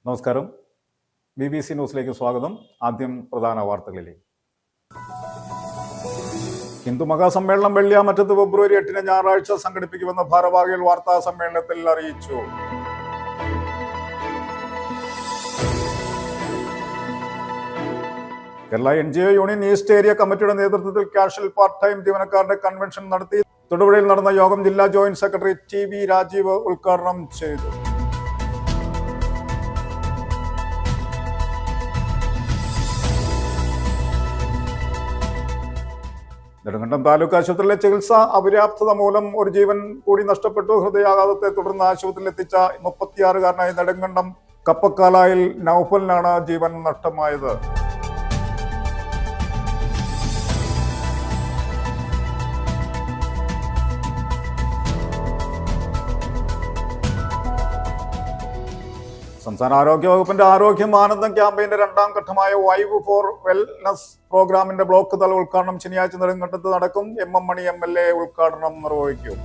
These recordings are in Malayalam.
നമസ്കാരം, BBC ന്യൂസിലേക്ക് സ്വാഗതം. ആദ്യം പ്രധാന വാർത്തകളിലേക്ക്. ഹിന്ദു മഹാസമ്മേളനം വെള്ളിയാമറ്റത്ത് ഫെബ്രുവരി 8 ഞായറാഴ്ച സംഘടിപ്പിക്കുമെന്ന് ഭാരവാഹികൾ വാർത്താ സമ്മേളനത്തിൽ അറിയിച്ചു. Kerala NGO union east area കമ്മിറ്റിയുടെ നേതൃത്വത്തിൽ കാഷ്വൽ പാർട്ട് ടൈം ജീവനക്കാരുടെ കൺവെൻഷൻ നടത്തി. തൊടുപുഴയിൽ നടന്ന യോഗം ജില്ലാ ജോയിന്റ് സെക്രട്ടറി TV രാജീവ് ഉദ്ഘാടനം ചെയ്തു. നെടുങ്കണ്ടം താലൂക്ക് ആശുപത്രിയിലെ ചികിത്സ അപര്യാപ്തത മൂലം ഒരു ജീവൻ കൂടി നഷ്ടപ്പെട്ടു. ഹൃദയാഘാതത്തെ തുടർന്ന് ആശുപത്രിയിൽ എത്തിച്ച 36-കാരനായ നെടുങ്കണ്ടം കപ്പക്കാലായിൽ നൗഫലിനാണ് ജീവൻ നഷ്ടമായത്. സംസ്ഥാന ആരോഗ്യ വകുപ്പിന്റെ ആരോഗ്യം ആനന്ദം ക്യാമ്പയിന്റെ 2ാം ഘട്ടമായ വൈവ് ഫോർ വെൽനസ് പ്രോഗ്രാമിന്റെ ബ്ലോക്ക് തല ഉദ്ഘാടനം ശനിയാഴ്ച നെടുങ്കണ്ടത്ത് നടക്കും. MM മണി MLA ഉദ്ഘാടനം നിർവഹിക്കും.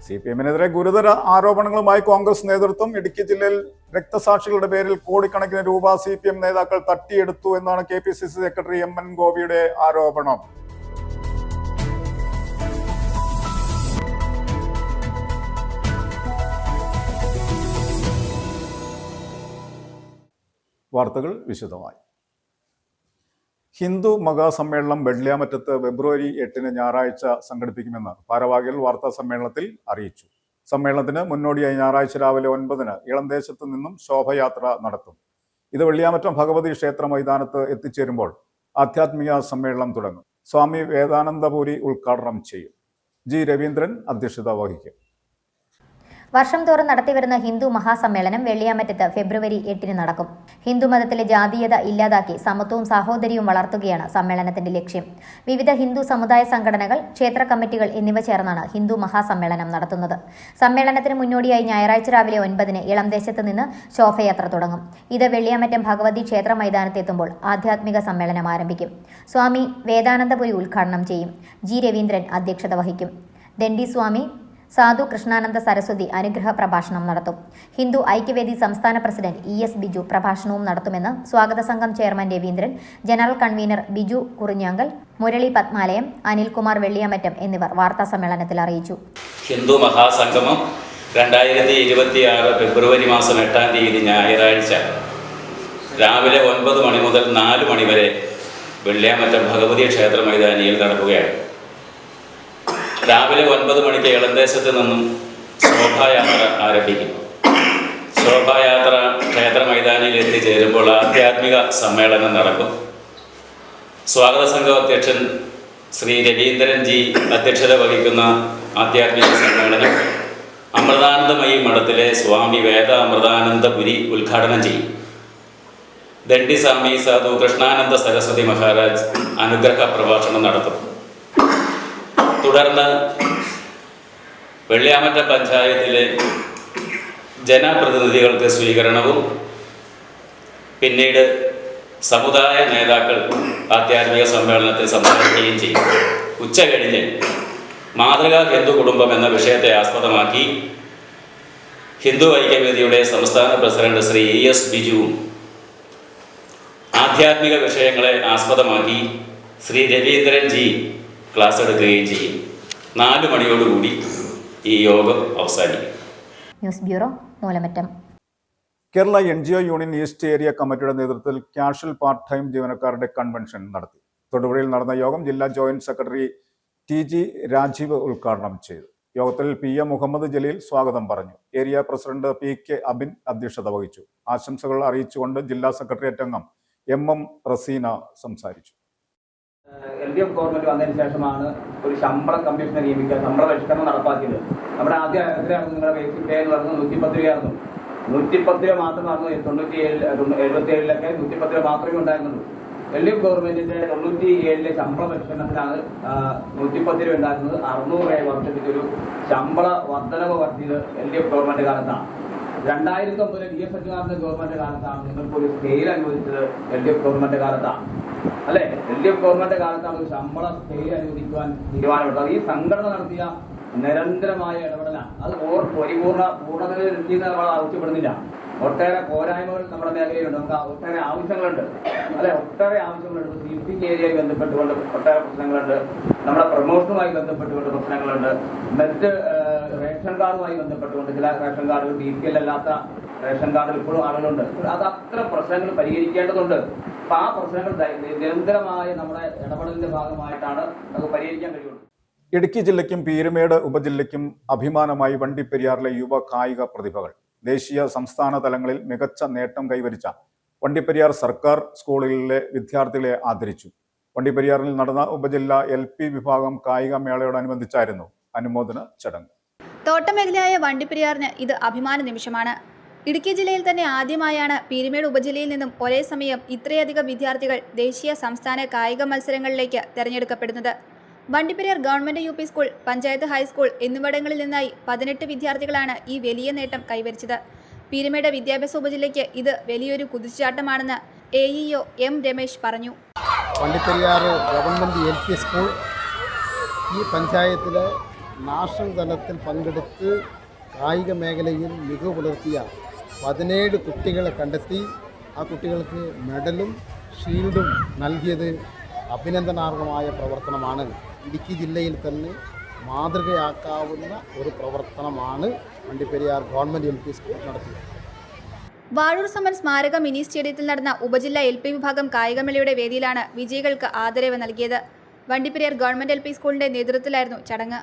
CPM-നെതിരെ ഗുരുതര ആരോപണങ്ങളുമായി കോൺഗ്രസ് നേതൃത്വം. ഇടുക്കി ജില്ലയിൽ രക്തസാക്ഷികളുടെ പേരിൽ കോടിക്കണക്കിന് രൂപ CPM നേതാക്കൾ തട്ടിയെടുത്തു എന്നാണ് KPCC സെക്രട്ടറി MN ഗോപിയുടെ ആരോപണം. വാർത്തകൾ വിശദമായി. ഹിന്ദു മഹാസമ്മേളനം വെള്ളിയാമറ്റത്ത് ഫെബ്രുവരി 8 ഞായറാഴ്ച സംഘടിപ്പിക്കുമെന്ന് ഭാരവാഹികൾ വാർത്താ സമ്മേളനത്തിൽ അറിയിച്ചു. സമ്മേളനത്തിന് മുന്നോടിയായി ഞായറാഴ്ച രാവിലെ 9-ന് ഇളംദേശത്ത് നിന്നും ശോഭയാത്ര നടത്തും. ഇത് വെള്ളിയാമറ്റം ഭഗവതി ക്ഷേത്ര മൈതാനത്ത് എത്തിച്ചേരുമ്പോൾ ആധ്യാത്മിക സമ്മേളനം തുടങ്ങും. സ്വാമി വേദാനന്ദപുരി ഉദ്ഘാടനം ചെയ്യും. G രവീന്ദ്രൻ അധ്യക്ഷത വഹിക്കും. വർഷം തോറും നടത്തിവരുന്ന ഹിന്ദു മഹാസമ്മേളനം വെള്ളിയാമറ്റത്ത് ഫെബ്രുവരി 8 നടക്കും. ഹിന്ദുമതത്തിലെ ജാതീയത ഇല്ലാതാക്കി സമത്വവും സാഹോദര്യവും വളർത്തുകയാണ് സമ്മേളനത്തിന്റെ ലക്ഷ്യം. വിവിധ ഹിന്ദു സമുദായ സംഘടനകൾ, ക്ഷേത്ര കമ്മിറ്റികൾ എന്നിവ ചേർന്നാണ് ഹിന്ദു മഹാസമ്മേളനം നടത്തുന്നത്. സമ്മേളനത്തിന് മുന്നോടിയായി ഞായറാഴ്ച രാവിലെ 9-ന് ഇളംദേശത്ത് നിന്ന് ശോഭയാത്ര തുടങ്ങും. ഇത് വെള്ളിയാമറ്റം ഭഗവതി ക്ഷേത്ര മൈതാനത്തെത്തുമ്പോൾ ആധ്യാത്മിക സമ്മേളനം ആരംഭിക്കും. സ്വാമി വേദാനന്ദപുരി ഉദ്ഘാടനം ചെയ്യും. G രവീന്ദ്രൻ അധ്യക്ഷത വഹിക്കും. ദണ്ഡി സ്വാമി സാധു കൃഷ്ണാനന്ദ സരസ്വതി അനുഗ്രഹ പ്രഭാഷണം നടത്തും. ഹിന്ദു ഐക്യവേദി സംസ്ഥാന പ്രസിഡന്റ് ES ബിജു പ്രഭാഷണവും നടത്തുമെന്ന് സ്വാഗത സംഘം chairman Raveendran, general convener Biju Kurinjankal, Murali Padmalayam, Anilkumar Velliyamattom എന്നിവർ വാർത്താ സമ്മേളനത്തിൽ അറിയിച്ചു. ഹിന്ദു മഹാസംഗമം 2026 ഫെബ്രുവരി മാസം 8-ാം തീയതി ഞായറാഴ്ച രാവിലെ 9 മണി മുതൽ 4 മണി വരെ വെള്ളിയാമറ്റം ഭഗവതി ക്ഷേത്ര മൈതാനിയിൽ നടക്കുകയാണ്. രാവിലെ 9 മണിക്ക് ഇളംദേശത്ത് നിന്നും ശോഭായാത്ര ആരംഭിക്കും. ശോഭായാത്ര ക്ഷേത്ര മൈതാനിയിൽ എത്തിച്ചേരുമ്പോൾ ആധ്യാത്മിക സമ്മേളനം നടക്കും. സ്വാഗത സംഘം അധ്യക്ഷൻ ശ്രീ രവീന്ദ്രൻ G അധ്യക്ഷത വഹിക്കുന്ന ആധ്യാത്മിക സമ്മേളനം അമൃതാനന്ദമയി മഠത്തിലെ സ്വാമി വേദ അമൃതാനന്ദപുരി ഉദ്ഘാടനം ചെയ്യും. ദണ്ഡി സ്വാമി സാധു കൃഷ്ണാനന്ദ സരസ്വതി മഹാരാജ് അനുഗ്രഹ പ്രഭാഷണം നടത്തും. തുടർന്ന് വെള്ളിയാമറ്റം പഞ്ചായത്തിലെ ജനപ്രതിനിധികൾക്ക് സ്വീകരണവും പിന്നീട് സമുദായ നേതാക്കൾ ആധ്യാത്മിക സമ്മേളനത്തിൽ സംസാരിക്കുകയും ചെയ്യും. ഉച്ച കഴിഞ്ഞ് മാതൃകാ ഹിന്ദു കുടുംബം എന്ന വിഷയത്തെ ആസ്പദമാക്കി ഹിന്ദു ഐക്യവേദിയുടെ സംസ്ഥാന പ്രസിഡന്റ് ശ്രീ ES ബിജുവും ആധ്യാത്മിക വിഷയങ്ങളെ ആസ്പദമാക്കി ശ്രീ രവീന്ദ്രൻ G ക്ലാസ് എടുക്കുകയും ചെയ്യും. 4 മണിയോടുകൂടി ഈ യോഗം അവസാനിക്കും. News bureau, Moolamattom. Kerala NGO union east area കമ്മിറ്റിയുടെ നേതൃത്വത്തിൽ കാഷ്വൽ പാർട്ട് ടൈം ജീവനക്കാരുടെ കൺവെൻഷൻ നടത്തി. തൊടുപുഴയിൽ നടന്ന യോഗം ജില്ലാ ജോയിന്റ് സെക്രട്ടറി TG രാജീവ് ഉദ്ഘാടനം ചെയ്തു. യോഗത്തിൽ PM മുഹമ്മദ് ജലീൽ സ്വാഗതം പറഞ്ഞു. ഏരിയ പ്രസിഡന്റ് PK അബിൻ അധ്യക്ഷത വഹിച്ചു. ആശംസകൾ അറിയിച്ചുകൊണ്ട് ജില്ലാ സെക്രട്ടേറിയറ്റ് അംഗം MM റസീന സംസാരിച്ചു. LDF ഗവൺമെന്റ് വന്നതിന് ശേഷമാണ് ഒരു ശമ്പള കമ്മീഷനെ നിയമിക്കുക, ശമ്പള പരിഷ്കരണം നടപ്പാക്കിയത്. നമ്മുടെ ആദ്യം എത്രയായിരുന്നു നിങ്ങളുടെ ബേസിക് പേ എന്ന് പറഞ്ഞത് 110 രൂപയായിരുന്നു. 110 രൂപ മാത്രമായിരുന്നു 77-ലൊക്കെ 110 രൂപ മാത്രമേ ഉണ്ടായിരുന്നുള്ളൂ. LDF ഗവൺമെന്റിന്റെ 97-ലെ ശമ്പള പരിഷ്കരണത്തിലാണ് 110 രൂപ ഉണ്ടായിരുന്നത്. 600 രൂപ വർദ്ധിപ്പിച്ചൊരു ശമ്പള വർധനവ് വർദ്ധിയത് LDF ഗവൺമെന്റ് കാലത്താണ്. 2009 DF സർക്കാരിന്റെ ഗവൺമെന്റ് കാലത്താണ് നിങ്ങൾക്ക് ഒരു സ്കെയിൽ അനുവദിച്ചത്. LDF ഗവൺമെന്റ് കാലത്താണ് അല്ലെ? LDF ഗവൺമെന്റ് കാലത്താണ് ഒരു ശമ്പള സ്കെയിൽ അനുവദിക്കുവാൻ തീരുമാനമെടുത്തത്. ഈ സംഘടന നടത്തിയ നിരന്തരമായ ഇടപെടലാണ്. അത് പൂർണ്ണതയിൽ എത്തിയെന്ന് നമ്മൾ ആവശ്യപ്പെടുന്നില്ല. ഒട്ടേറെ പോരായ്മകൾ നമ്മുടെ മേഖലയിലുണ്ട്. നമുക്ക് ഒട്ടേറെ ആവശ്യങ്ങളുണ്ട് അല്ലെ? ഒട്ടേറെ ആവശ്യങ്ങളുണ്ട്. സീറ്റിംഗ് ഏരിയയുമായി ബന്ധപ്പെട്ടുകൊണ്ട് ഒട്ടേറെ പ്രശ്നങ്ങളുണ്ട്. നമ്മുടെ പ്രൊമോഷനുമായി ബന്ധപ്പെട്ടുകൊണ്ട് പ്രശ്നങ്ങളുണ്ട്. മറ്റ് റേഷൻ കാർഡുമായി ബന്ധപ്പെട്ടുകൊണ്ട് ചില റേഷൻ കാർഡുകൾ BPL അല്ലാത്ത റേഷൻ കാർഡുകൾ ഇപ്പോഴും ആളുകളുണ്ട്. അത് അത്ര പ്രശ്നങ്ങൾ പരിഹരിക്കേണ്ടതുണ്ട്. അപ്പൊ ആ പ്രശ്നങ്ങൾ നിരന്തരമായ നമ്മുടെ ഇടപെടലിന്റെ ഭാഗമായിട്ടാണ് നമുക്ക് പരിഹരിക്കാൻ കഴിയുള്ളൂ. ഇടുക്കി ജില്ലയ്ക്കും പീരുമേട് ഉപജില്ലയ്ക്കും അഭിമാനമായി വണ്ടിപ്പെരിയാറിലെ യുവ കായിക പ്രതിഭകൾ. ദേശീയ സംസ്ഥാന തലങ്ങളിൽ മികച്ച നേട്ടം കൈവരിച്ച വണ്ടിപ്പെരിയാർ സർക്കാർ സ്കൂളുകളിലെ വിദ്യാർത്ഥികളെ ആദരിച്ചു. വണ്ടിപ്പെരിയാറിൽ നടന്ന ഉപജില്ല LP വിഭാഗം കായിക മേളയോടനുബന്ധിച്ചായിരുന്നു അനുമോദന ചടങ്ങ്. തോട്ടമേഖലയായ വണ്ടിപ്പെരിയാറിന് ഇത് അഭിമാന നിമിഷമാണ്. ഇടുക്കി ജില്ലയിൽ തന്നെ ആദ്യമായാണ് പീരുമേട് ഉപജില്ലയിൽ നിന്നും ഒരേ സമയം ഇത്രയധികം വിദ്യാർത്ഥികൾ ദേശീയ സംസ്ഥാന കായിക മത്സരങ്ങളിലേക്ക് തെരഞ്ഞെടുക്കപ്പെടുന്നത്. Vandiperiyar government UP school, panchayat high school എന്നിവിടങ്ങളിൽ നിന്നായി 18 വിദ്യാർത്ഥികളാണ് ഈ വലിയ നേട്ടം കൈവരിച്ചത്. പീരുമേട് വിദ്യാഭ്യാസ ഉപജില്ലയ്ക്ക് ഇത് വലിയൊരു കുതിച്ചുചാട്ടമാണെന്ന് AEO M രമേശ് പറഞ്ഞു. വണ്ടിപ്പെരിയാർ ഗവൺമെൻറ് LP സ്കൂൾ ഈ പഞ്ചായത്തിലെ നാഷണൽ തലത്തിൽ പങ്കെടുത്ത് കായിക മേഖലയിൽ മികവ് പുലർത്തിയ 17 കുട്ടികളെ കണ്ടെത്തി ആ കുട്ടികൾക്ക് മെഡലും ഷീൽഡും നൽകിയത് അഭിനന്ദനാർഹമായ പ്രവർത്തനമാണ്. ഇടുക്കി ജില്ലയിൽ തന്നെ മാതൃകയാക്കാവുന്ന ഒരു പ്രവർത്തനമാണ് വണ്ടിപ്പെരിയാർ ഗവൺമെൻറ് LP സ്കൂൾ നടത്തിയത്. വാഴൂർ സമൻ സ്മാരക മിനി സ്റ്റേഡിയത്തിൽ നടന്ന ഉപജില്ല LP വിഭാഗം കായികമേളയുടെ വേദിയിലാണ് വിജയികൾക്ക് ആദരവ് നൽകിയത്. വണ്ടിപ്പെരിയാർ ഗവൺമെന്റ് LP സ്കൂളിന്റെ നേതൃത്വത്തിലായിരുന്നു ചടങ്ങ്.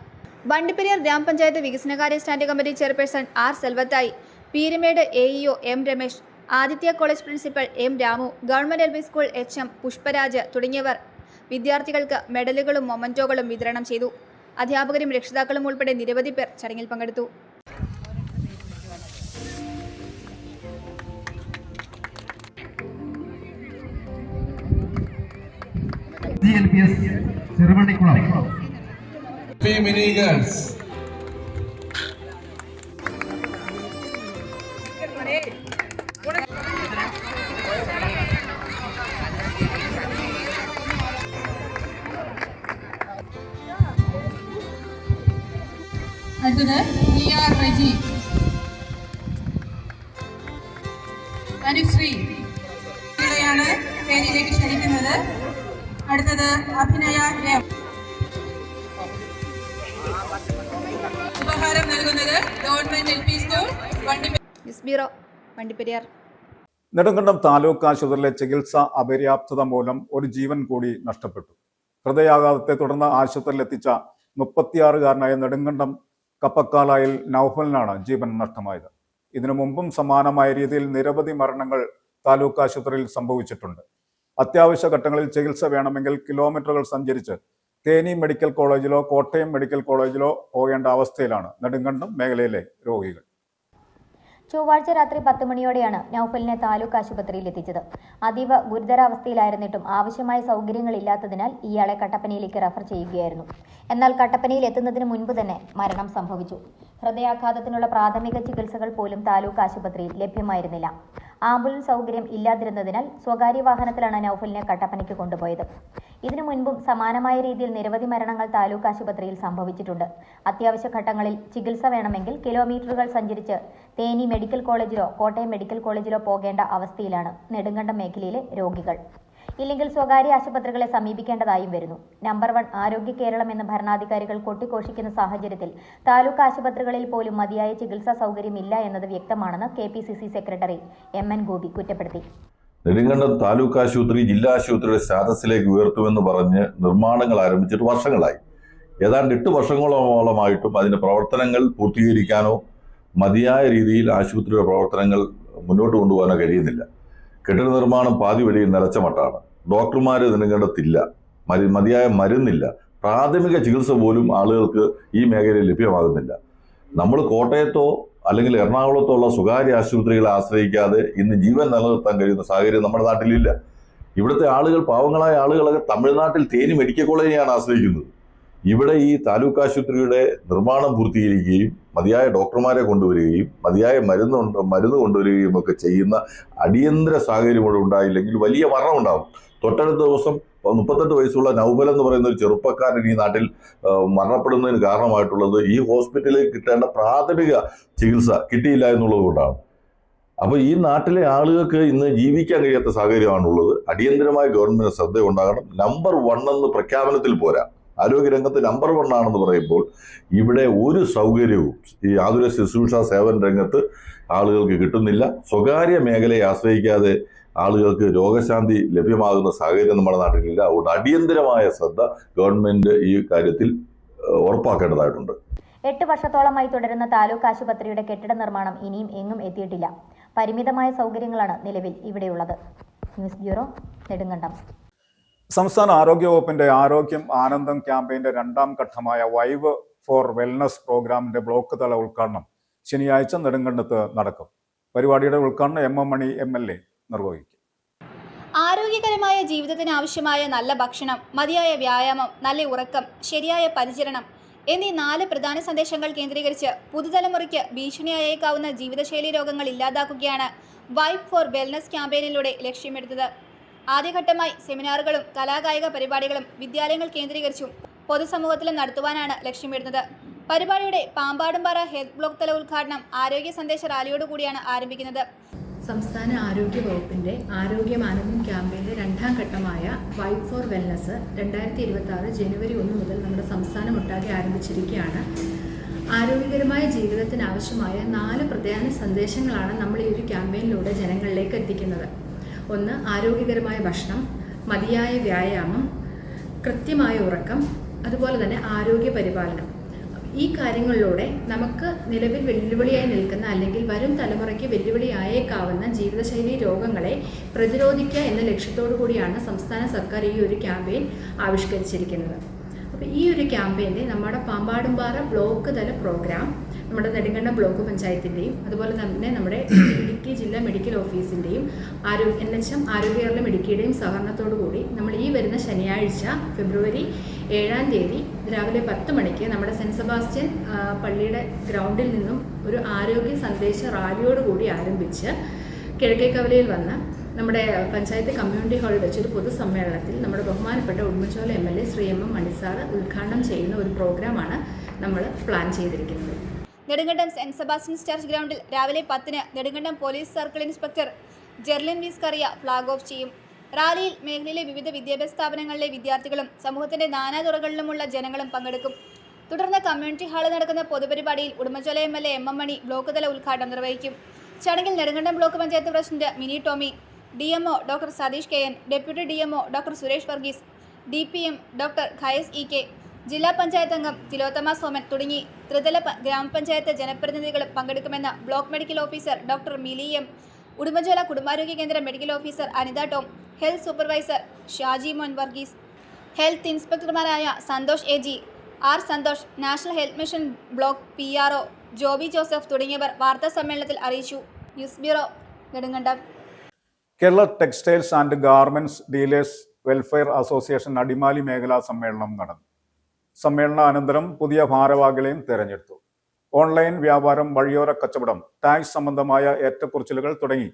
വണ്ടിപ്പെരിയാർ ഗ്രാമപഞ്ചായത്ത് വികസനകാര്യ standing committee chairperson R Selvathayi, Peerumedu AEO M Ramesh, Aditya college principal M Ramu, government LP school HM Pushparaj തുടങ്ങിയവർ വിദ്യാർത്ഥികൾക്ക് മെഡലുകളും മൊമന്റോകളും വിതരണം ചെയ്തു. അധ്യാപകരും രക്ഷിതാക്കളും ഉൾപ്പെടെ നിരവധി പേർ ചടങ്ങിൽ പങ്കെടുത്തു. അടുത്തത് ER റജി, അനുശ്രീ ാണ് പേരിലേക്ക് ക്ഷണിക്കുന്നത്. അടുത്തത് അഭിനയ M. ഉപഹാരം നൽകുന്നത് government LP school Vandiperiyar. Nedumkandam taluk ആശുപത്രിയിലെ ചികിത്സ അപര്യാപ്തത മൂലം ഒരു ജീവൻ കൂടി നഷ്ടപ്പെട്ടു. ഹൃദയാഘാതത്തെ തുടർന്ന് ആശുപത്രിയിലെത്തിച്ച 36-കാരനായ നെടുങ്കണ്ടം കപ്പക്കാലായിൽ നൗഫലിനാണ് ജീവൻ നഷ്ടമായത്. ഇതിനു മുമ്പും സമാനമായ രീതിയിൽ നിരവധി മരണങ്ങൾ താലൂക്ക് ആശുപത്രിയിൽ സംഭവിച്ചിട്ടുണ്ട്. അത്യാവശ്യ ഘട്ടങ്ങളിൽ ചികിത്സ വേണമെങ്കിൽ കിലോമീറ്ററുകൾ സഞ്ചരിച്ച് തേനി മെഡിക്കൽ കോളേജിലോ കോട്ടയം മെഡിക്കൽ കോളേജിലോ പോകേണ്ട അവസ്ഥയിലാണ് നെടുങ്കണ്ടം മേഖലയിലെ രോഗികൾ. ചൊവ്വാഴ്ച രാത്രി 10 മണിയോടെയാണ് നൗഫലിനെ താലൂക്ക് ആശുപത്രിയിൽ എത്തിച്ചത്. അതീവ ഗുരുതരാവസ്ഥയിലായിരുന്നിട്ടും ആവശ്യമായ സൗകര്യങ്ങളില്ലാത്തതിനാൽ ഇയാളെ കട്ടപ്പനയിലേക്ക് റഫർ ചെയ്യുകയായിരുന്നു. എന്നാൽ കട്ടപ്പനയിൽ എത്തുന്നതിന് മുൻപ് തന്നെ മരണം സംഭവിച്ചു. ഹൃദയാഘാതത്തിനുള്ള പ്രാഥമിക ചികിത്സകൾ പോലും താലൂക്ക് ആശുപത്രിയിൽ ലഭ്യമായിരുന്നില്ല. ആംബുലൻസ് സൗകര്യം ഇല്ലാതിരുന്നതിനാൽ സ്വകാര്യ വാഹനത്തിലാണ് നൗഫലിനെ കട്ടപ്പനയ്ക്ക് കൊണ്ടുപോയത്. ഇതിനു മുൻപും സമാനമായ രീതിയിൽ നിരവധി മരണങ്ങൾ താലൂക്ക് ആശുപത്രിയിൽ സംഭവിച്ചിട്ടുണ്ട്. അത്യാവശ്യ ഘട്ടങ്ങളിൽ ചികിത്സ വേണമെങ്കിൽ കിലോമീറ്ററുകൾ സഞ്ചരിച്ച് തേനി മെഡിക്കൽ കോളേജിലോ കോട്ടയം മെഡിക്കൽ കോളേജിലോ പോകേണ്ട അവസ്ഥയിലാണ് നെടുങ്കണ്ടം മേഖലയിലെ രോഗികൾ. ഇല്ലെങ്കിൽ സ്വകാര്യ ആശുപത്രികളെ സമീപിക്കേണ്ടതായും വരുന്നു. നമ്പർ 1 ആരോഗ്യ കേരളം എന്ന് ഭരണാധികാരികൾ കൊട്ടിഘോഷിക്കുന്ന സാഹചര്യത്തിൽ താലൂക്ക് ആശുപത്രികളിൽ പോലും മതിയായ ചികിത്സാ സൗകര്യമില്ല എന്നത് വ്യക്തമാണെന്ന് KPCC സെക്രട്ടറി MN ഗോപി കുറ്റപ്പെടുത്തി. നെടുങ്കണ്ടം താലൂക്ക് ആശുപത്രി ജില്ലാ ആശുപത്രിയുടെ സ്റ്റാറ്റസിലേക്ക് ഉയർത്തുമെന്ന് പറഞ്ഞ് നിർമ്മാണങ്ങൾ ആരംഭിച്ചിട്ട് വർഷങ്ങളായി. ഏതാണ്ട് 8 വർഷങ്ങളോളമായിട്ടും അതിൻ്റെ പ്രവർത്തനങ്ങൾ പൂർത്തീകരിക്കാനോ മതിയായ രീതിയിൽ ആശുപത്രിയുടെ പ്രവർത്തനങ്ങൾ മുന്നോട്ട് കൊണ്ടുപോകാനോ കഴിയുന്നില്ല. കെട്ടിട നിർമ്മാണം പാതി വഴിയിൽ നിലച്ച മട്ടാണ്. ഡോക്ടർമാർ നെടുങ്കണ്ടത്തില്ല, മതിയായ മരുന്നില്ല, പ്രാഥമിക ചികിത്സ പോലും ആളുകൾക്ക് ഈ മേഖലയിൽ ലഭ്യമാകുന്നില്ല. നമ്മൾ കോട്ടയത്തോ അല്ലെങ്കിൽ എറണാകുളത്തോ ഉള്ള സ്വകാര്യ ആശുപത്രികളെ ആശ്രയിക്കാതെ ഇന്ന് ജീവൻ നിലനിർത്താൻ കഴിയുന്ന സാഹചര്യം നമ്മുടെ നാട്ടിലില്ല. ഇവിടുത്തെ ആളുകൾ, പാവങ്ങളായ ആളുകളൊക്കെ തമിഴ്നാട്ടിൽ തേനി മെഡിക്കൽ കോളേജിനെയാണ് ആശ്രയിക്കുന്നത്. ഇവിടെ ഈ താലൂക്ക് ആശുപത്രിയുടെ നിർമ്മാണം പൂർത്തീകരിക്കുകയും മതിയായ ഡോക്ടർമാരെ കൊണ്ടുവരികയും മതിയായ മരുന്ന് കൊണ്ടുവരികയും ഒക്കെ ചെയ്യുന്ന അടിയന്തര സാഹചര്യം ഇവിടെ ഉണ്ടായില്ലെങ്കിൽ വലിയ മരണമുണ്ടാകും. തൊട്ടടുത്ത ദിവസം 38 വയസ്സുള്ള നൗബൽ എന്ന് പറയുന്ന ഒരു ചെറുപ്പക്കാരൻ ഈ നാട്ടിൽ മരണപ്പെടുന്നതിന് കാരണമായിട്ടുള്ളത് ഈ ഹോസ്പിറ്റലിൽ കിട്ടേണ്ട പ്രാഥമിക ചികിത്സ കിട്ടിയില്ല എന്നുള്ളത് കൊണ്ടാണ്. അപ്പോൾ ഈ നാട്ടിലെ ആളുകൾക്ക് ഇന്ന് ജീവിക്കാൻ കഴിയാത്ത സാഹചര്യമാണുള്ളത്. അടിയന്തരമായ ഗവൺമെന്റ് ശ്രദ്ധ ഉണ്ടാകണം. നമ്പർ 1 എന്ന് പ്രഖ്യാപനത്തിൽ പോരാ. ആരോഗ്യരംഗത്ത് നമ്പർ 1 ആണെന്ന് പറയുമ്പോൾ ഇവിടെ ഒരു സൗകര്യവും ഈ ആതുര ശുശ്രൂഷ സേവന രംഗത്ത് ആളുകൾക്ക് കിട്ടുന്നില്ല. സ്വകാര്യ മേഖലയെ ആശ്രയിക്കാതെ ആളുകൾക്ക് രോഗശാന്തി ലഭ്യമാകുന്ന സാഹചര്യം നമ്മുടെ നാട്ടിലില്ല. അതുകൊണ്ട് അടിയന്തരമായ ശ്രദ്ധ ഗവൺമെന്റ് ഈ കാര്യത്തിൽ ഉറപ്പാക്കേണ്ടതായിട്ടുണ്ട്. 8 വർഷത്തോളമായി തുടരുന്ന താലൂക്ക് ആശുപത്രിയുടെ കെട്ടിട നിർമ്മാണം ഇനിയും എങ്ങും എത്തിയിട്ടില്ല. പരിമിതമായ സൗകര്യങ്ങളാണ് നിലവിൽ ഇവിടെയുള്ളത്. News bureau, Nedumkandam. സംസ്ഥാന ആരോഗ്യ വകുപ്പിന്റെ ആരോഗ്യം ആനന്ദം ക്യാമ്പയിന്റെ 2ാം ഘട്ടമായ വൈവ് ഫോർ വെൽനസ് പ്രോഗ്രാമിന്റെ ബ്ലോക്ക് തല ഉദ്ഘാടനം ശനിയാഴ്ച നെടുങ്കണ്ടത്ത് നടക്കും. പരിപാടിയുടെ ഉദ്ഘാടനം എം മണി MLA നിർവഹിക്കും. ആരോഗ്യകരമായ ജീവിതത്തിന് ആവശ്യമായ നല്ല ഭക്ഷണം, മതിയായ വ്യായാമം, നല്ല ഉറക്കം, ശരിയായ പരിചരണം എന്നീ 4 പ്രധാന സന്ദേശങ്ങൾ കേന്ദ്രീകരിച്ച് പുതുതലമുറയ്ക്ക് ഭീഷണിയായേക്കാവുന്ന ജീവിതശൈലി രോഗങ്ങൾ ഇല്ലാതാക്കുകയാണ് വൈബ് ഫോർ വെൽനസ് ക്യാമ്പയിനിലൂടെ ലക്ഷ്യമിടുന്നത്. ആദ്യഘട്ടമായി സെമിനാറുകളും കലാകായിക പരിപാടികളും വിദ്യാലയങ്ങൾ കേന്ദ്രീകരിച്ചും പൊതുസമൂഹത്തിലും നടത്തുവാനാണ് ലക്ഷ്യമിടുന്നത്. പരിപാടിയുടെ പാമ്പാടുംപാറ ഹെൽത്ത് ബ്ലോക്ക് തല ഉദ്ഘാടനം ആരോഗ്യ സന്ദേശ റാലിയോടുകൂടിയാണ് ആരംഭിക്കുന്നത്. സംസ്ഥാന ആരോഗ്യ വകുപ്പിൻ്റെ ആരോഗ്യമാനന്ദം ക്യാമ്പയിൻ്റെ 2ാം ഘട്ടമായ വൈബ് ഫോർ വെൽനസ് 2026 ജനുവരി 1 മുതൽ നമ്മുടെ സംസ്ഥാനമൊട്ടാകെ ആരംഭിച്ചിരിക്കുകയാണ്. ആരോഗ്യകരമായ ജീവിതത്തിന് ആവശ്യമായ 4 പ്രധാന സന്ദേശങ്ങളാണ് നമ്മൾ ഈ ഒരു ക്യാമ്പയിനിലൂടെ ജനങ്ങളിലേക്ക് എത്തിക്കുന്നത്. 1. ആരോഗ്യകരമായ ഭക്ഷണം, മതിയായ വ്യായാമം, കൃത്യമായ ഉറക്കം, അതുപോലെ തന്നെ ആരോഗ്യ പരിപാലനം. ഈ കാര്യങ്ങളിലൂടെ നമുക്ക് നിലവിൽ വെല്ലുവിളിയായി നിൽക്കുന്ന അല്ലെങ്കിൽ വരും തലമുറയ്ക്ക് വെല്ലുവിളിയായേക്കാവുന്ന ജീവിതശൈലി രോഗങ്ങളെ പ്രതിരോധിക്കുക എന്ന ലക്ഷ്യത്തോടു കൂടിയാണ് സംസ്ഥാന സർക്കാർ ഈ ഒരു ക്യാമ്പയിൻ ആവിഷ്കരിച്ചിരിക്കുന്നത്. അപ്പോൾ ഈ ഒരു ക്യാമ്പയിൻ്റെ നമ്മുടെ പാമ്പാടുംപാറ ബ്ലോക്ക് തല പ്രോഗ്രാം നമ്മുടെ നെടുങ്കണ്ടം ബ്ലോക്ക് പഞ്ചായത്തിൻ്റെയും അതുപോലെ തന്നെ നമ്മുടെ ഇടുക്കി ജില്ലാ മെഡിക്കൽ ഓഫീസിൻ്റെയും NHM ആരോഗ്യ കേരളം ഇടുക്കിയുടെയും സഹകരണത്തോടു കൂടി നമ്മൾ ഈ വരുന്ന ശനിയാഴ്ച ഫെബ്രുവരി 7-ാം തീയതി രാവിലെ 10 മണിക്ക് നമ്മുടെ സെൻറ്റ് സെബാസ്റ്റ്യൻ പള്ളിയുടെ ഗ്രൗണ്ടിൽ നിന്നും ഒരു ആരോഗ്യ സന്ദേശ റാലിയോടുകൂടി ആരംഭിച്ച് കിഴക്കേക്കവലയിൽ വന്ന് നമ്മുടെ പഞ്ചായത്ത് കമ്മ്യൂണിറ്റി ഹാളിൽ വെച്ചൊരു പൊതുസമ്മേളനത്തിൽ നമ്മുടെ ബഹുമാനപ്പെട്ട ഉടുമ്പൻചോല MLA ശ്രീ M മണി സാർ ഉദ്ഘാടനം ചെയ്യുന്ന ഒരു പ്രോഗ്രാമാണ് നമ്മൾ പ്ലാൻ ചെയ്തിരിക്കുന്നത്. നെടുങ്കണ്ടം സെൻറ്റ് സെബാസ്റ്റ്യൻസ് ചർച്ച് ഗ്രൗണ്ടിൽ രാവിലെ 10-ന് Nedumkandam police circle inspector Jerlin Viscaria flag off ചെയ്യും. റാലിയിൽ മേഖലയിലെ വിവിധ വിദ്യാഭ്യാസ സ്ഥാപനങ്ങളിലെ വിദ്യാർത്ഥികളും സമൂഹത്തിന്റെ നാനാതുറകളിലുമുള്ള ജനങ്ങളും പങ്കെടുക്കും. തുടർന്ന് കമ്മ്യൂണിറ്റി ഹാളിൽ നടക്കുന്ന പൊതുപരിപാടിയിൽ Udumbanchola MLA M Mani block തല ഉദ്ഘാടനം നിർവഹിക്കും. ചടങ്ങിൽ Nedumkandam block panchayat president Mini Tomy, DMO doctor Satheesh KN, deputy DMO doctor Suresh Varghese, DPM doctor Khayas EK, ജില്ലാ പഞ്ചായത്ത് അംഗം തിലോത്തമ സോമൻ തുടങ്ങി ത്രിതല ഗ്രാമപഞ്ചായത്ത് ജനപ്രതിനിധികളും പങ്കെടുക്കുമെന്ന് block medical officer doctor Mili M, Udumbanchola കുടുംബാരോഗ്യ കേന്ദ്ര medical officer Anitha Tom, health supervisor Shaji Mon Varghese, health ഇൻസ്പെക്ടർമാരായ Santhosh AG, R Santhosh, National Health Mission block PRO Joby Joseph തുടങ്ങിയവർ വാർത്താ സമ്മേളനത്തിൽ അറിയിച്ചു. News bureau, Nedumkandam. Kerala textiles and garments dealers welfare association Adimali മേഖലാ സമ്മേളനം നടന്നു. സമ്മേളനാനന്തരം പുതിയ ഭാരവാഹികളെയും തെരഞ്ഞെടുത്തു. ഓൺലൈൻ വ്യാപാരം, വഴിയോര കച്ചവടം, ടാക്സ് സംബന്ധമായ ഏറ്റക്കുറച്ചിലുകൾ തുടങ്ങി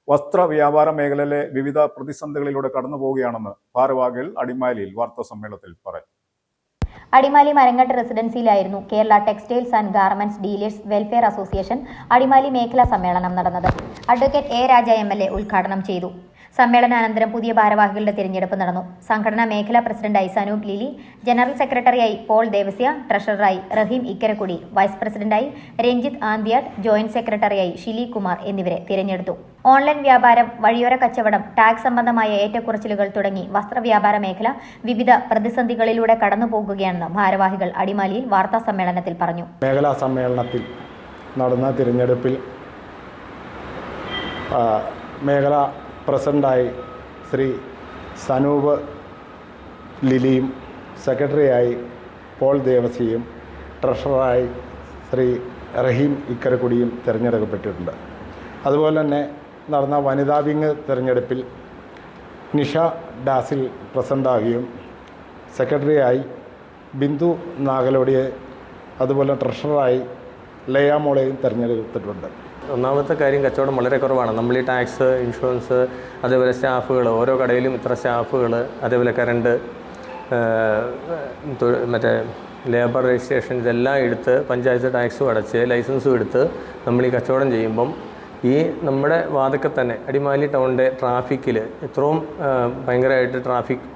വസ്ത്ര വ്യാപാര മേഖലയിലെ വിവിധ പ്രതിസന്ധികളിലൂടെ കടന്നുപോവുകയാണെന്ന് ഭാരവാഹികൾ അടിമാലിയിൽ വാർത്താ സമ്മേളനത്തിൽ പറഞ്ഞു. അടിമാലി മരങ്ങട്ട് റെസിഡൻസിയിലായിരുന്നു Kerala textiles and garments dealers welfare association Adimali മേഖലാ സമ്മേളനം നടന്നത്. അഡ്വക്കേറ്റ് A രാജ MLA ഉദ്ഘാടനം ചെയ്തു. സമ്മേളനാനന്തരം പുതിയ ഭാരവാഹികളുടെ തിരഞ്ഞെടുപ്പ് നടന്നു. സംഘടനാ മേഖലാ പ്രസിഡന്റായി സനൂപ് ലിലി, ജനറൽ സെക്രട്ടറിയായി പോൾ ദേവസ്യ, ട്രഷററായി റഹീം ഇക്കരക്കുടി, വൈസ് പ്രസിഡന്റായി രഞ്ജിത്ത് ആന്തിയാട്ട്, ജോയിന്റ് സെക്രട്ടറിയായി ഷിലി കുമാർ എന്നിവരെ തിരഞ്ഞെടുത്തു. ഓൺലൈൻ വ്യാപാരം, വഴിയോര കച്ചവടം, ടാക്സ് സംബന്ധമായ ഏറ്റക്കുറച്ചിലുകൾ തുടങ്ങി വസ്ത്രവ്യാപാര മേഖല വിവിധ പ്രതിസന്ധികളിലൂടെ കടന്നുപോകുകയാണെന്ന് ഭാരവാഹികൾ അടിമാലിയിൽ വാർത്താ സമ്മേളനത്തിൽ പറഞ്ഞു. മേഖലാ സമ്മേളനത്തിൽ നടന്ന തിരഞ്ഞെടുപ്പിൽ മേഖലാ പ്രസിഡന്റായി ശ്രീ സനൂപ് ലിലിയും, സെക്രട്ടറിയായി പോൾ ദേവസിയും, ട്രഷററായി ശ്രീ റഹീം ഇക്കരക്കുടിയും തിരഞ്ഞെടുക്കപ്പെട്ടിട്ടുണ്ട്. അതുപോലെ തന്നെ നടന്ന വനിതാ വിങ് തിരഞ്ഞെടുപ്പിൽ നിഷ ഡാസിൽ പ്രസിഡന്റാകുകയും സെക്രട്ടറിയായി ബിന്ദു നാഗലോടിയെ അതുപോലെ ട്രഷററായി ലയാമോളെയും തിരഞ്ഞെടുത്തിട്ടുണ്ട്. ഒന്നാമത്തെ കാര്യം, കച്ചവടം വളരെ കുറവാണ്. നമ്മൾ ഈ ടാക്സ്, ഇൻഷുറൻസ്, അതേപോലെ സ്റ്റാഫുകൾ, ഓരോ കടയിലും ഇത്ര സ്റ്റാഫുകൾ, അതേപോലെ കറണ്ട്, മറ്റേ ലേബർ രജിസ്ട്രേഷൻ, ഇതെല്ലാം എടുത്ത് പഞ്ചായത്ത് ടാക്സും അടച്ച് ലൈസൻസും എടുത്ത് നമ്മൾ ഈ കച്ചവടം ചെയ്യുമ്പം ഈ നമ്മുടെ വാതൊക്കെ തന്നെ അടിമാലി ടൗണിൻ്റെ ട്രാഫിക്കിൽ ഇത്രയും ഭയങ്കരമായിട്ട് ട്രാഫിക്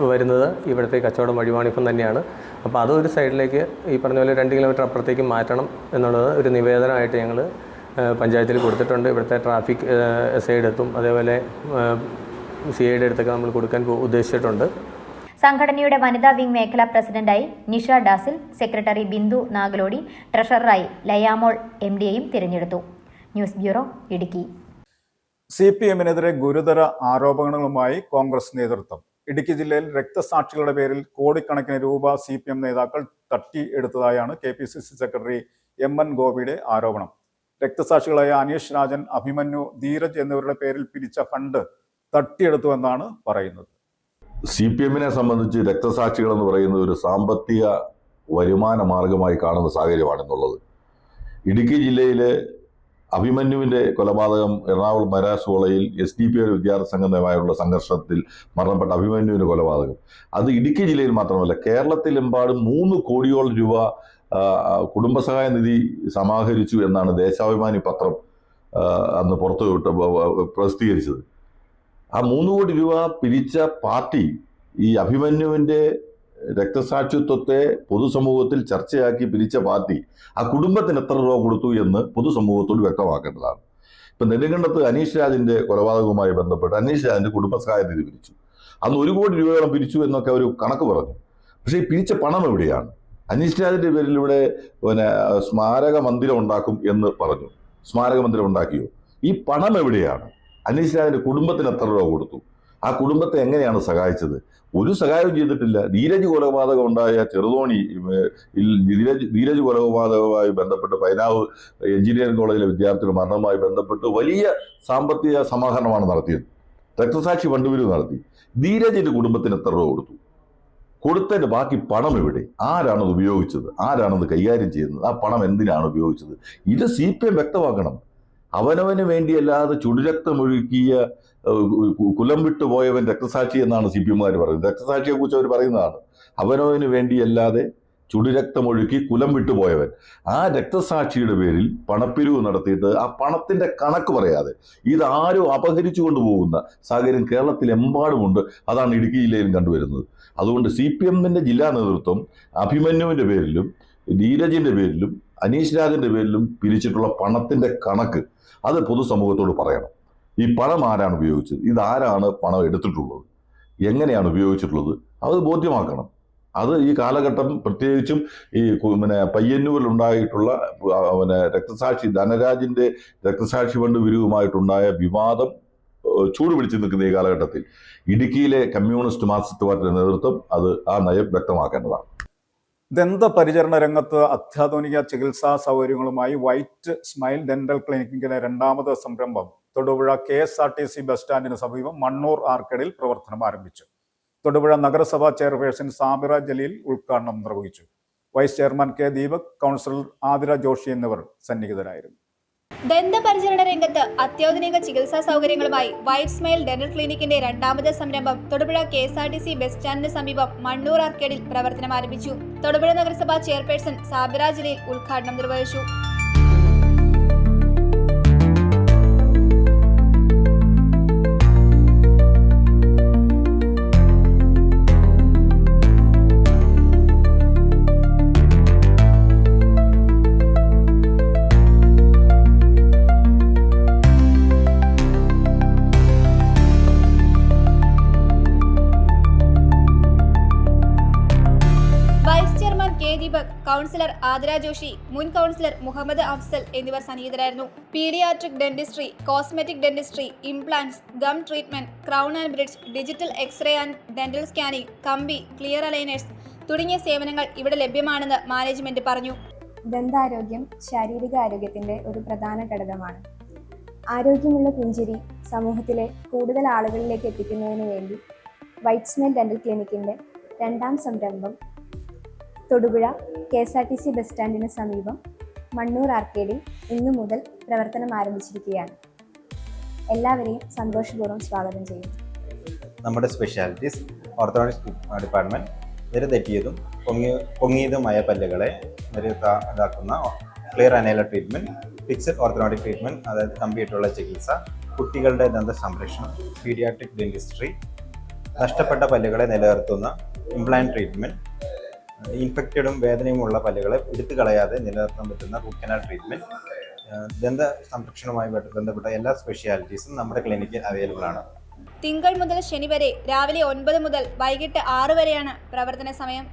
വരുന്നത് ഇവിടുത്തെ കച്ചവടം വഴിവാണിപ്പം തന്നെയാണ്. അപ്പോൾ അതൊരു സൈഡിലേക്ക് ഈ പറഞ്ഞ പോലെ 2 കിലോമീറ്റർ അപ്പുറത്തേക്ക് മാറ്റണം എന്നുള്ളത് ഒരു നിവേദനമായിട്ട് ഞങ്ങൾ പഞ്ചായത്തിൽ കൊടുത്തിട്ടുണ്ട്. ഇവിടുത്തെ ട്രാഫിക് SIയുടെ അടുത്തും അതേപോലെ CIയുടെ അടുത്തൊക്കെ നമ്മൾ കൊടുക്കാൻ ഉദ്ദേശിച്ചിട്ടുണ്ട്. സംഘടനയുടെ വനിതാ വിംഗ് മേഖലാ പ്രസിഡന്റായി നിഷ ഡാസിൽ, സെക്രട്ടറി ബിന്ദു നാഗലോടി, ട്രഷററായി ലയാമോൾ MDയെയും തിരഞ്ഞെടുത്തു. News bureau, Idukki. CPMനെതിരെ ഗുരുതര ആരോപണങ്ങളുമായി കോൺഗ്രസ് നേതൃത്വം. ഇടുക്കി ജില്ലയിൽ രക്തസാക്ഷികളുടെ പേരിൽ കോടിക്കണക്കിന് രൂപ CPM നേതാക്കൾ തട്ടിയെടുത്തതായാണ് KPCC സെക്രട്ടറി MN ഗോപിയുടെ ആരോപണം. രക്തസാക്ഷികളായ അനീഷ് രാജൻ, അഭിമന്യു, ധീരജ് എന്നിവരുടെ പേരിൽ പിരിച്ച ഫണ്ട് തട്ടിയെടുത്തുവെന്നാണ് പറയുന്നത്. CPMനെ സംബന്ധിച്ച് രക്തസാക്ഷികൾ എന്ന് പറയുന്നത് ഒരു സാമ്പത്തിക വരുമാന മാർഗമായി കാണുന്ന സാഹചര്യമാണെന്നുള്ളത്. ഇടുക്കി ജില്ലയിലെ അഭിമന്യുവിൻ്റെ കൊലപാതകം എറണാകുളം മരാസ് കോളേജിൽ SDPയുടെ വിദ്യാർത്ഥി സംഘവുമായുള്ള സംഘർഷത്തിൽ മരണപ്പെട്ട അഭിമന്യുവിൻ്റെ കൊലപാതകം, അത് ഇടുക്കി ജില്ലയിൽ മാത്രമല്ല കേരളത്തിലെമ്പാടും 3 കോടിയോളം രൂപ കുടുംബസഹായ നിധി സമാഹരിച്ചു എന്നാണ് ദേശാഭിമാനി പത്രം അന്ന് പ്രസിദ്ധീകരിച്ചത്. ആ 3 കോടി രൂപ പിരിച്ച പാർട്ടി ഈ അഭിമന്യുവിൻ്റെ രക്തസാക്ഷിത്വത്തെ പൊതുസമൂഹത്തിൽ ചർച്ചയാക്കി പിരിച്ച പാർട്ടി ആ കുടുംബത്തിന് എത്ര രൂപ കൊടുത്തു എന്ന് പൊതുസമൂഹത്തോട് വ്യക്തമാക്കേണ്ടതാണ്. ഇപ്പം നെടുങ്കണ്ടത്ത് അനീഷ് രാജിൻ്റെ കൊലപാതകവുമായി ബന്ധപ്പെട്ട് അനീഷ് രാജിൻ്റെ കുടുംബസഹായ നിധി പിരിച്ചു. അന്ന് 1 കോടി രൂപയോളം പിരിച്ചു എന്നൊക്കെ അവർ കണക്ക് പറഞ്ഞു. പക്ഷേ ഈ പിരിച്ച പണം എവിടെയാണ്? അനീഷ് രാജിൻ്റെ പേരിൽ ഇവിടെ സ്മാരക മന്ദിരം ഉണ്ടാക്കും എന്ന് പറഞ്ഞു. സ്മാരക മന്ദിരം ഉണ്ടാക്കിയോ? ഈ പണം എവിടെയാണ്? അനീഷ് രാജിൻ്റെ കുടുംബത്തിന് എത്ര രൂപ കൊടുത്തു? ആ കുടുംബത്തെ എങ്ങനെയാണ് സഹായിച്ചത്? ഒരു സഹായവും ചെയ്തിട്ടില്ല. ധീരജ് കൊലപാതകം ഉണ്ടായ ചെറുതോണി ധീരജ് കൊലപാതകവുമായി ബന്ധപ്പെട്ട് പൈനാവ് എഞ്ചിനീയറിംഗ് കോളേജിലെ വിദ്യാർത്ഥിയുടെ മരണവുമായി ബന്ധപ്പെട്ട് വലിയ സാമ്പത്തിക സമാഹരണമാണ് നടത്തിയത്. രക്തസാക്ഷി ഫണ്ട് നടത്തി. ധീരജിന്റെ കുടുംബത്തിന് എത്ര രൂപ കൊടുത്തു? കൊടുത്തതിന്റെ ബാക്കി പണം എവിടെ? ആരാണത് ഉപയോഗിച്ചത്? ആരാണത് കൈകാര്യം ചെയ്യുന്നത്? ആ പണം എന്തിനാണ് ഉപയോഗിച്ചത്? ഇത് CPM വ്യക്തമാക്കണം. അവനവന് വേണ്ടിയല്ലാതെ ചുടുരക്തമൊഴുക്കിയ കുലം വിട്ടുപോയവൻ രക്തസാക്ഷി എന്നാണ് CPMകാർ പറയുന്നത്. രക്തസാക്ഷിയെ കുറിച്ച് അവർ പറയുന്നതാണ്. അവനവന് വേണ്ടിയല്ലാതെ ചുടുരക്തമൊഴുക്കി കുലം വിട്ടുപോയവൻ. ആ രക്തസാക്ഷിയുടെ പേരിൽ പണപ്പിരിവ് നടത്തിയിട്ട് ആ പണത്തിന്റെ കണക്ക് പറയാതെ ഇതാരും അപഹരിച്ചു കൊണ്ടുപോകുന്ന സാഹചര്യം കേരളത്തിലെമ്പാടുമുണ്ട്. അതാണ് ഇടുക്കി ജില്ലയിലും കണ്ടുവരുന്നത്. അതുകൊണ്ട് CPMന്റെ ജില്ലാ നേതൃത്വം അഭിമന്യുവിന്റെ പേരിലും ധീരജിന്റെ പേരിലും അനീഷ് രാജിന്റെ പേരിലും പിരിച്ചിട്ടുള്ള പണത്തിന്റെ കണക്ക് അത് പൊതുസമൂഹത്തോട് പറയണം. ഈ പണം ആരാണ് ഉപയോഗിച്ചത്? ഇതാരാണ് പണം എടുത്തിട്ടുള്ളത്? എങ്ങനെയാണ് ഉപയോഗിച്ചിട്ടുള്ളത്? അത് ബോധ്യമാക്കണം. അത് ഈ കാലഘട്ടം പ്രത്യേകിച്ചും ഈ പയ്യന്നൂരിൽ ഉണ്ടായിട്ടുള്ള രക്തസാക്ഷി ധനരാജിന്റെ രക്തസാക്ഷി ഫണ്ട് പിരിവുമായിട്ടുണ്ടായ വിവാദം ചൂടുപിടിച്ച് നിൽക്കുന്ന ഈ കാലഘട്ടത്തിൽ ഇടുക്കിയിലെ കമ്മ്യൂണിസ്റ്റ് മാർക്സിസ്റ്റ് പാർട്ടിയുടെ നേതൃത്വം ആ നയം വ്യക്തമാക്കേണ്ടതാണ്. ദന്തപരിചരണ രംഗത്ത് അത്യാധുനിക ചികിത്സാ സൗകര്യങ്ങളുമായി വൈറ്റ് സ്മൈൽ ഡെന്റൽ ക്ലിനിക്കിന്റെ 2ാമത് സംരംഭം തൊടുപുഴ KSRTC ബസ് സ്റ്റാൻഡിന് സമീപം മണ്ണൂർ ആർക്കേഡിൽ പ്രവർത്തനം ആരംഭിച്ചു. തൊടുപുഴ നഗരസഭാ ചെയർപേഴ്സൺ സാബിറ ജലീൽ ഉദ്ഘാടനം നിർവഹിച്ചു. Vice chairman K Deepak, councillor Athira Joshi എന്നിവർ സന്നിഹിതരായിരുന്നു. ദന്തപരിചരണ രംഗത്ത് അത്യാധുനിക ചികിത്സാ സൗകര്യങ്ങളുമായി വൈറ്റ് സ്മൈൽ ഡെന്റൽ ക്ലിനിക്കിന്റെ 2ാമത് സംരംഭം തൊടുപുഴ KSRTC ബസ് സ്റ്റാൻഡിന് സമീപം മണ്ണൂർ ആർക്കേഡിൽ പ്രവർത്തനം ആരംഭിച്ചു. തൊടുപുഴ നഗരസഭാ ചെയർപേഴ്സൺ സാബിറ ജലീൽ ഉദ്ഘാടനം നിർവഹിച്ചു. ദീപക്, കൗൺസിലർ ആതിര ജോഷി, മുൻ കൗൺസിലർ മുഹമ്മദ് അഫ്സൽ എന്നിവർ സന്നിഹിതരായിരുന്നു. Paediatric dentistry, cosmetic dentistry, implants, gum treatment, crown and bridge, digital X-ray and dental scanning, കമ്പി, ക്ലിയർ അലൈനേഴ്സ് തുടങ്ങിയ സേവനങ്ങൾ ഇവിടെ ലഭ്യമാണെന്ന് മാനേജ്മെന്റ് പറഞ്ഞു. ദന്താരോഗ്യം ശാരീരിക ആരോഗ്യത്തിന്റെ ഒരു പ്രധാന ഘടകമാണ്. ആരോഗ്യമുള്ള പുഞ്ചിരി സമൂഹത്തിലെ കൂടുതൽ ആളുകളിലേക്ക് എത്തിക്കുന്നതിന് വേണ്ടി വൈറ്റ് സ്മൈൽ ഡെന്റൽ ക്ലിനിക്കിന്റെ രണ്ടാം സംരംഭം തൊടുപുഴ KSRTC ബസ് സ്റ്റാൻഡിന് സമീപം മണ്ണൂർ ആർക്കേഡിൽ ഇന്നു മുതൽ പ്രവർത്തനം ആരംഭിച്ചിരിക്കുകയാണ്. എല്ലാവരെയും സന്തോഷപൂർവ്വം സ്വാഗതം ചെയ്യുന്നു. നമ്മുടെ സ്പെഷ്യാലിറ്റീസ് ഓർത്തോഡോണ്ടിക്സ് ഡിപ്പാർട്ട്മെൻറ്റ് നിരതെറ്റിയതും പൊങ്ങിയതുമായ പല്ലുകളെ ഇതാക്കുന്ന clear aligner treatment, fixed orthodontic treatment, അതായത് കമ്പിയിട്ടുള്ള ചികിത്സ, കുട്ടികളുടെ ദന്ത സംരക്ഷണം, പീഡിയാട്രിക് ഡെന്റിസ്ട്രി, നഷ്ടപ്പെട്ട പല്ലുകളെ നിലനിർത്തുന്ന ഇംപ്ലാന്റ് ട്രീറ്റ്മെൻറ്റ്, ഇൻഫെക്റ്റഡും വേദനയുമുള്ള പല്ലുകളെ എടുത്തു കളയാതെ നിലനിർത്താൻ പറ്റുന്ന റൂട്ട് കനാൽ ട്രീറ്റ്മെൻറ്റ്, ദന്ത സംരക്ഷണവുമായി ബന്ധപ്പെട്ട എല്ലാ സ്പെഷ്യാലിറ്റീസും നമ്മുടെ ക്ലിനിക്കിൽ അവൈലബിൾ ആണ്. തിങ്കൾ മുതൽ ശനി വരെ രാവിലെ 9 മുതൽ വൈകിട്ട് 6 വരെയാണ് പ്രവർത്തന സമയം.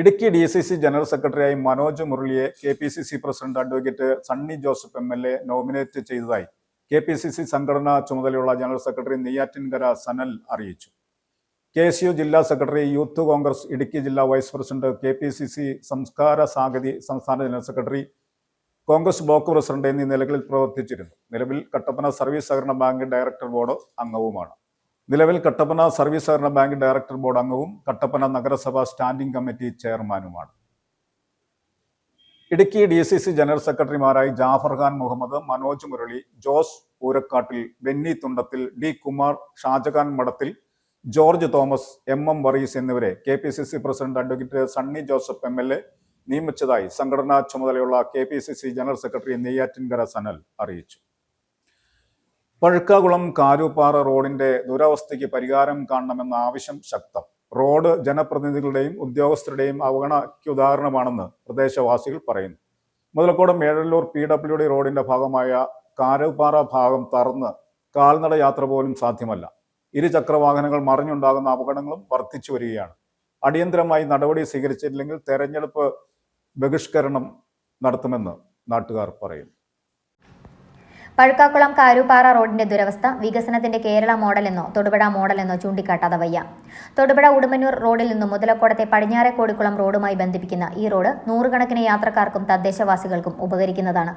ഇടുക്കി DCC ജനറൽ സെക്രട്ടറിയായി മനോജ് മുരളിയെ KPCC president advocate Sunny Joseph MLA nominate ചെയ്തതായി KPCC സംഘടനാ ചുമതലയുള്ള ജനറൽ സെക്രട്ടറി നെയ്യാറ്റിൻകര സനൽ അറിയിച്ചു. KSU ജില്ലാ സെക്രട്ടറി, യൂത്ത് കോൺഗ്രസ് ഇടുക്കി ജില്ലാ വൈസ് പ്രസിഡന്റ്, KPCC സംസ്കാര സാഗതി സംസ്ഥാന general secretary, Congress block president എന്നീ നിലകളിൽ പ്രവർത്തിച്ചിരുന്നു. നിലവിൽ കട്ടപ്പന സർവീസ് സഹകരണ ബാങ്ക് ഡയറക്ടർ ബോർഡ് അംഗവുമാണ്. കട്ടപ്പന നഗരസഭ സ്റ്റാൻഡിംഗ് കമ്മിറ്റി ചെയർമാനുമാണ്. ഇടുക്കി DCC ജനറൽ സെക്രട്ടറിമാരായി Jafar Khan Muhammad, Manoj Murali, Jose Oorakkattil, Benny Thundathil, D Kumar, Shajahan Madathil, George Thomas, MM Varghese എന്നിവരെ KPCC president advocate Sunny Joseph MLA നിയമിച്ചതായി സംഘടനാ ചുമതലയുള്ള KPCC general secretary Neyyattinkara Sanal അറിയിച്ചു. പഴുക്കാകുളം കാരൂപ്പാറ റോഡിന്റെ ദുരവസ്ഥയ്ക്ക് പരിഹാരം കാണണമെന്ന ആവശ്യം ശക്തം. റോഡ് ജനപ്രതിനിധികളുടെയും ഉദ്യോഗസ്ഥരുടെയും അവഗണനയ്ക്കുദാഹരണമാണെന്ന് പ്രദേശവാസികൾ പറയുന്നു. മുതലക്കോട് മേഴല്ലൂർ PWD റോഡിന്റെ ഭാഗമായ കാരൂപ്പാറ ഭാഗം തറന്ന് കാൽനട യാത്ര പോലും സാധ്യമല്ല. ഇരുചക്രവാഹനങ്ങൾ മറിഞ്ഞുണ്ടാകുന്ന അപകടങ്ങളും വർദ്ധിച്ചു വരികയാണ്. അടിയന്തരമായി നടപടി സ്വീകരിച്ചില്ലെങ്കിൽ തെരഞ്ഞെടുപ്പ് ബഹിഷ്കരണം നടത്തുമെന്ന് നാട്ടുകാർ പറയുന്നു. പഴുക്കാക്കുളം കാരൂപ്പാറ റോഡിന്റെ ദുരവസ്ഥ വികസനത്തിന്റെ കേരള മോഡലെന്നോ തൊടുപുഴ മോഡലെന്നോ ചൂണ്ടിക്കാട്ടാതെ വയ്യ. തൊടുപുഴ ഉടുമ്പന്നൂർ റോഡിൽ നിന്നും മുതലക്കോടത്തെ പടിഞ്ഞാറേക്കോടിക്കുളം റോഡുമായി ബന്ധിപ്പിക്കുന്ന ഈ റോഡ് നൂറുകണക്കിന് യാത്രക്കാർക്കും തദ്ദേശവാസികൾക്കും ഉപകരിക്കുന്നതാണ്.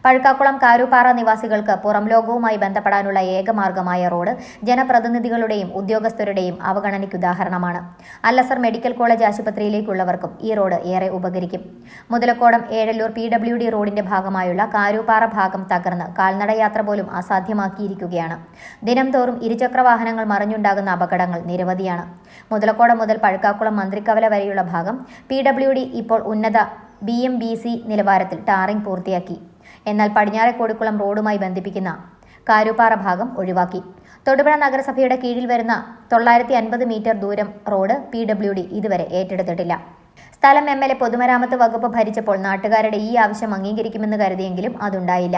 പഴുക്കാക്കുളം കാരൂപ്പാറ നിവാസികൾക്ക് പുറം ലോകവുമായി ബന്ധപ്പെടാനുള്ള ഏക മാർഗമായ റോഡ് ജനപ്രതിനിധികളുടെയും ഉദ്യോഗസ്ഥരുടെയും അവഗണനയ്ക്ക് ഉദാഹരണമാണ്. അല്ലസർ മെഡിക്കൽ കോളേജ് ആശുപത്രിയിലേക്കുള്ളവർക്കും ഈ റോഡ് ഏറെ ഉപകരിക്കും. മുതലക്കോടം ഏഴല്ലൂർ PWD റോഡിന്റെ ഭാഗമായുള്ള കാരൂപ്പാറ ഭാഗം തകർന്ന് കാൽനടയാത്ര പോലും അസാധ്യമാക്കിയിരിക്കുകയാണ്. ദിനം തോറും ഇരുചക്ര വാഹനങ്ങൾ മറിഞ്ഞുണ്ടാകുന്ന അപകടങ്ങൾ നിരവധിയാണ്. മുതലക്കോടം മുതൽ പഴുക്കാക്കുളം മന്ത്രിക്കവല വരെയുള്ള ഭാഗം PWD ഇപ്പോൾ ഉന്നത BMBC നിലവാരത്തിൽ ടാറിംഗ് പൂർത്തിയാക്കി. എന്നാൽ പടിഞ്ഞാറെ കോടിക്കുളം റോഡുമായി ബന്ധിപ്പിക്കുന്ന കാരൂപ്പാറ ഭാഗം ഒഴിവാക്കി. തൊടുപുഴ നഗരസഭയുടെ കീഴിൽ വരുന്ന 950 മീറ്റർ ദൂരം റോഡ് PWD ഇതുവരെ ഏറ്റെടുത്തിട്ടില്ല. സ്ഥലം MLA പൊതുമരാമത്ത് വകുപ്പ് ഭരിച്ചപ്പോൾ നാട്ടുകാരുടെ ഈ ആവശ്യം അംഗീകരിക്കുമെന്ന് കരുതിയെങ്കിലും അതുണ്ടായില്ല.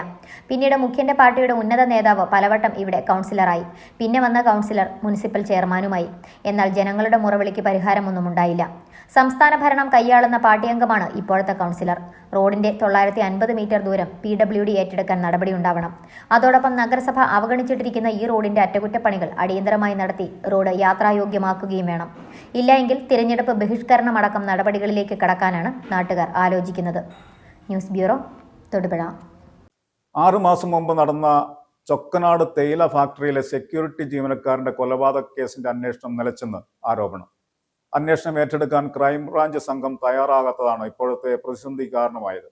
പിന്നീട് മുഖ്യന്റെ പാർട്ടിയുടെ ഉന്നത നേതാവ് പലവട്ടം ഇവിടെ കൗൺസിലറായി. പിന്നെ വന്ന കൗൺസിലർ മുനിസിപ്പൽ ചെയർമാനുമായി. എന്നാൽ ജനങ്ങളുടെ മുറവിളിക്ക് പരിഹാരമൊന്നും ഉണ്ടായില്ല. സംസ്ഥാന ഭരണം കൈയാളുന്ന പാർട്ടിയംഗമാണ് ഇപ്പോഴത്തെ കൗൺസിലർ. റോഡിന്റെ 950 മീറ്റർ ദൂരം PWD ഏറ്റെടുക്കാൻ നടപടിയുണ്ടാവണം. അതോടൊപ്പം നഗരസഭ അവഗണിച്ചിട്ടിരിക്കുന്ന ഈ റോഡിന്റെ അറ്റകുറ്റപ്പണികൾ അടിയന്തരമായി നടത്തി റോഡ് യാത്രായോഗ്യമാക്കുകയും വേണം. ഇല്ലെങ്കിൽ തിരഞ്ഞെടുപ്പ് ബഹിഷ്കരണമടക്കം നടപടികളിലേക്ക് കടക്കാനാണ് നാട്ടുകാർ ആലോചിക്കുന്നത്. News bureau, Thodupuzha. 6 മാസം മുമ്പ് നടന്ന ചൊക്കനാട് തേയില ഫാക്ടറിയിലെ സെക്യൂരിറ്റി ജീവനക്കാരന്റെ കൊലപാതക കേസിന്റെ അന്വേഷണം നിലച്ചെന്ന് ആരോപണം. അന്വേഷണം ഏറ്റെടുക്കാൻ ക്രൈംബ്രാഞ്ച് സംഘം തയ്യാറാകാത്തതാണ് ഇപ്പോഴത്തെ പ്രതിസന്ധി കാരണമായത്.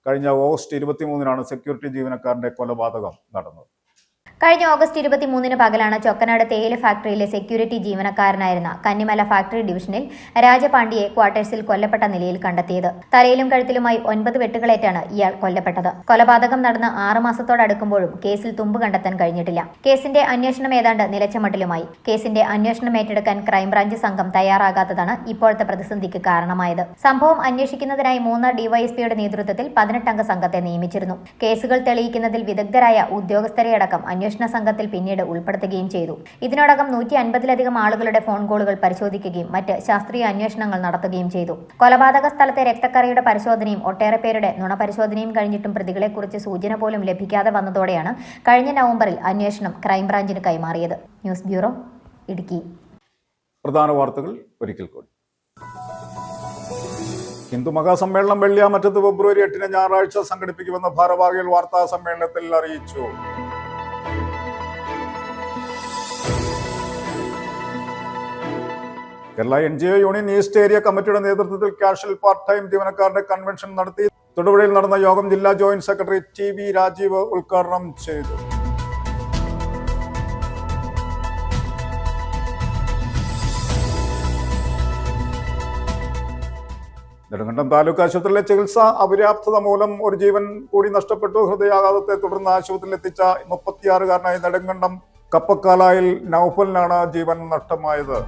കഴിഞ്ഞ ഓഗസ്റ്റ് 23-നാണ് സെക്യൂരിറ്റി ജീവനക്കാരന്റെ കൊലപാതകം നടന്നത്. കഴിഞ്ഞ ഓഗസ്റ്റ് 23-ന് പകലാണ് ചൊക്കനാട് തേയില ഫാക്ടറിയിലെ സെക്യൂരിറ്റി ജീവനക്കാരനായിരുന്ന കന്നിമല ഫാക്ടറി ഡിവിഷനിൽ രാജപാണ്ഡ്യയെ ക്വാർട്ടേഴ്സിൽ കൊല്ലപ്പെട്ട നിലയിൽ കണ്ടെത്തിയത്. തലയിലും കഴുത്തിലുമായി 9 വെട്ടുകളേറ്റാണ് ഇയാൾ കൊല്ലപ്പെട്ടത്. കൊലപാതകം നടന്ന് 6 മാസത്തോടടുക്കുമ്പോഴും കേസിൽ തുമ്പ് കണ്ടെത്താൻ കഴിഞ്ഞിട്ടില്ല. കേസിന്റെ അന്വേഷണം ഏതാണ്ട് നിലച്ച മട്ടിലുമായി. കേസിന്റെ അന്വേഷണം ഏറ്റെടുക്കാൻ ക്രൈംബ്രാഞ്ച് സംഘം തയ്യാറാകാത്തതാണ് ഇപ്പോഴത്തെ പ്രതിസന്ധിക്ക് കാരണമായത്. സംഭവം അന്വേഷിക്കുന്നതിനായി മൂന്നാർ ഡിവൈഎസ്പിയുടെ നേതൃത്വത്തിൽ 18 അംഗ സംഘത്തെ നിയമിച്ചിരുന്നു. കേസുകൾ തെളിയിക്കുന്നതിൽ വിദഗ്ധരായ ഉദ്യോഗസ്ഥരെയടക്കം അന്വേഷണ സംഘത്തിൽ പിന്നീട് ഉൾപ്പെടുത്തുകയും ചെയ്തു. ഇതിനോടകം 150-ലധികം ആളുകളുടെ ഫോൺ കോളുകൾ പരിശോധിക്കുകയും മറ്റ് ശാസ്ത്രീയ അന്വേഷണങ്ങൾ നടത്തുകയും ചെയ്തു. കൊലപാതക സ്ഥലത്തെ രക്തക്കറയുടെ പരിശോധനയും ഒട്ടേറെ പേരുടെ നുണപരിശോധനയും കഴിഞ്ഞിട്ടും പ്രതികളെക്കുറിച്ച് സൂചന പോലും ലഭിക്കാതെ വന്നതോടെയാണ് കഴിഞ്ഞ നവംബറിൽ അന്വേഷണം ക്രൈംബ്രാഞ്ചിന് കൈമാറിയത്. News bureau, Idukki. പ്രധാന വാർത്തകൾ ഒരിക്കൽ കൂടി. ഹിന്ദു മഹാസമ്മേളനം വെള്ളിയാമറ്റത്ത് ഫെബ്രുവരി 8-ന് ഞായറാഴ്ച സംഘടിപ്പിക്കുമെന്ന് ഭാരവാഹികൾ വാർത്താ സമ്മേളനത്തിൽ അറിയിച്ചു. Kerala NGO union east area കമ്മിറ്റിയുടെ നേതൃത്വത്തിൽ കാഷ്വൽ പാർട്ട് ടൈം ജീവനക്കാരുടെ കൺവെൻഷൻ നടത്തി. തൊടുപുഴയിൽ നടന്ന യോഗം ജില്ലാ ജോയിന്റ് സെക്രട്ടറി TV രാജീവ് ഉദ്ഘാടനം ചെയ്തു. നെടുങ്കണ്ടം താലൂക്ക് ആശുപത്രിയിലെ ചികിത്സാ അപര്യാപ്തത മൂലം ഒരു ജീവൻ കൂടി നഷ്ടപ്പെട്ടു. ഹൃദയാഘാതത്തെ തുടർന്ന് ആശുപത്രിയിൽ എത്തിച്ച 36-കാരനായ നെടുങ്കണ്ടം കപ്പക്കാലായിൽ നൗഫലിനാണ് ജീവൻ നഷ്ടമായത്.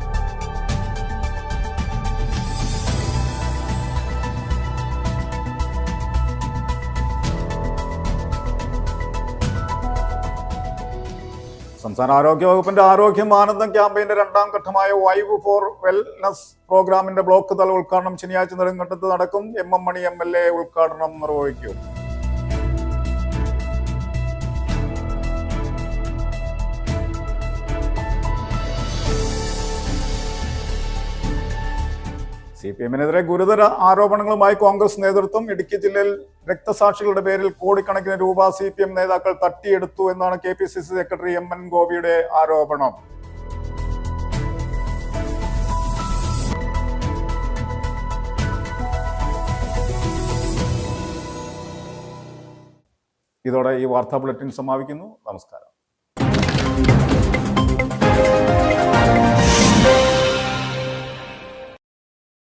സംസ്ഥാന ആരോഗ്യ വകുപ്പിന്റെ ആരോഗ്യം ആനന്ദം ക്യാമ്പയിന്റെ 2ാം ഘട്ടമായ വൈവ് ഫോർ വെൽനസ് പ്രോഗ്രാമിന്റെ ബ്ലോക്ക് തല ഉദ്ഘാടനം ശനിയാഴ്ച നെടുങ്കണ്ടത്ത് നടക്കും. MM മണി MLA ഉദ്ഘാടനം നിർവഹിക്കും. CPM-നെതിരെ ഗുരുതര ആരോപണങ്ങളുമായി കോൺഗ്രസ് നേതൃത്വം. ഇടുക്കി ജില്ലയിൽ രക്തസാക്ഷികളുടെ പേരിൽ കോടിക്കണക്കിന് രൂപ CPM നേതാക്കൾ തട്ടിയെടുത്തു എന്നാണ് KPCC സെക്രട്ടറി MN ഗോപിയുടെ ആരോപണം. ഇതോടെ ഈ വാർത്താ ബുള്ളറ്റിൻ സമാപിക്കുന്നു. നമസ്കാരം.